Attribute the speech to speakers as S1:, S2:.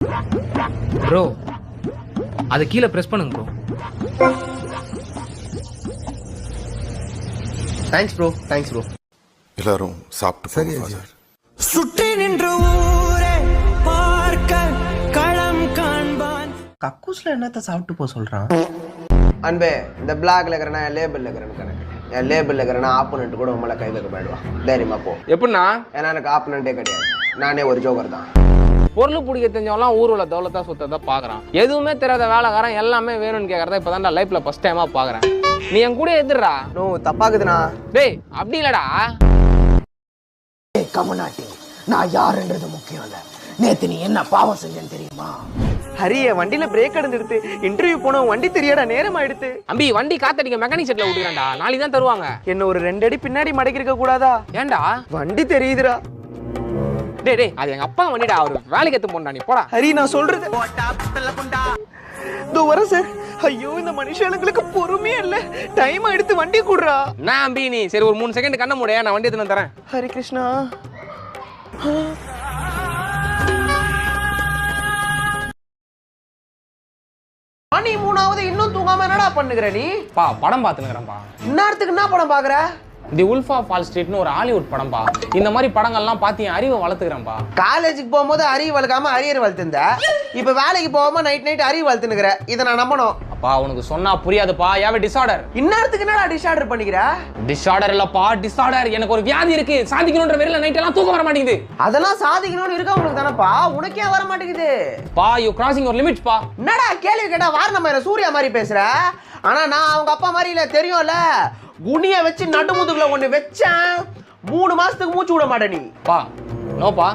S1: Bro அது கீழே press பண்ணுங்க bro.
S2: Thanks bro, thanks bro.
S3: எல்லாரும் சாப்பிட்டு
S4: சரி
S3: போங்க
S4: அஜய்.
S3: ஃபாதர்.
S5: சுற்றி நின்று ஊரே பார்க்க களம் காண்பான்.
S2: கக்கூஸ்ல என்னத்த சாப்பிட்டு போக சொல்றான்?
S6: அன்பே இந்த பிளாக்ல இருக்கிறனா என் லேபிள்ல இருக்கிறேன்னு கணக்கு. என் லேபிள்ல இருக்கிறனா ஆப்போனன்ட் கூட உங்களை கை வைக்க போயிடுவான். தைரியமா போ.
S1: எப்படின்னா
S6: ஏன்னா எனக்கு ஆப்போனன்ட்டே கிடையாது, நானே ஒரு ஜோக்கர் தான்.
S1: பொருள் பிடிக்க தெரிஞ்சவங்களாம் ஊருல தௌலத்தா சுத்தத்தை பாக்குறான். எதுவுமே தெரியாத வேலைக்காரன் எல்லாமே வேணும்னு கேட்கறத இப்பதான் லைஃப்ல ஃபர்ஸ்ட் டைமா பாக்குறேன். நீ என் கூட எதிர்றா.
S6: நோ தப்பாக்குதுண்ணா.
S1: டேய் அப்படி இல்லடா.
S5: கமநாட்டி, நான் யாருன்றது முக்கியம் இல்ல. நேத்து நீ என்ன பாவம் செஞ்சேன்னு தெரியுமா?
S6: ஹரிய வண்டியில பிரேக் எடுத்து இன்டர்வியூ போன வண்டி தெரியாடா, நேரம் ஆயிடுத்து.
S1: அம்பி வண்டி காத்தடிக்க மெக்கானிக் செட்ல விட்டுறேன்டா. நாளைக்கு தான் தருவாங்க.
S6: என்ன ஒரு 2 அடி பின்னாடி மடக்கி இருக்க கூடாதா?
S1: ஏன்டா?
S6: வண்டி தெரியுதுடா.
S1: டேய் டேய் அது எங்க அப்பா வண்டிடா. அவரு வேலைக்கு எத்து போண்டா. நீ போடா.
S6: ஹரி நான் சொல்றது இதோ வர சார். ஐயோ இந்த மனுஷங்களுக்கு பொறுமையே இல்ல. டைம் எடுத்து வண்டி கூடுறா.
S1: நான் அம்பி நீ சரி ஒரு 3 செகண்ட் கண்ண மூட, நான் வண்டி எடுத்து தரேன்.
S6: ஹரி கிருஷ்ணா. மணி 3ஆவது இன்னும் தூங்காம என்னடா பண்ணுகிற நீ?
S1: பா படம் பாத்துனுக்குறேன்ப்பா.
S6: இந்நேரத்துக்கு என்ன படம் பாக்குற?
S1: தி உல்ஃப் ஆஃப் வால் ஸ்ட்ரீட்னு ஒரு ஹாலிவுட் படம்பா. இந்த மாதிரி படங்கள்லாம் பார்த்து என் அறிவை வளர்த்துக்கிறேன்ப்பா.
S6: காலேஜுக்கு போகும்போது அறிவு வளர்க்காம அரியர் வளர்த்துருந்த. இப்ப வேலைக்கு போகாம நைட் அறிவு வளர்த்துனுக்குற. இதை நான் நம்பணும்.
S1: அப்பா உனக்கு சொன்னா புரியாதுப்பா. யாவே டிஸார்டர்.
S6: இந்நேரத்துக்கு என்னடா டிஸார்டர் பண்ணிக்கிற?
S1: டிஸார்டர் இல்லப்பா டிஸார்டர். எனக்கு ஒரு வியாதி இருக்கு. சாதிக்கணும்ன்ற வெறியில நைட் எல்லாம் தூக்கம் வர மாட்டேங்குது.
S6: அதெல்லாம் சாதிக்கணும்னு இருக்க உங்களுக்கு தானப்பா. உனக்கே வர மாட்டேங்குது.
S1: பா யூ கிராசிங் யுவர் லிமிட்ஸ் பா.
S6: என்னடா கேள்வி கேட்டா வாரணம் சூர்யா மாதிரி பேசுற? ஆனா நான் அவங்க அப்பா மாதிரி இல்ல, தெரியும்ல. குனிய வச்சு நடுமுதுகுல ஒண்ணு வச்சேன். 3 மாசத்துக்கு மூச்சு விட மாட்டே நீ.
S1: பா நோப்பா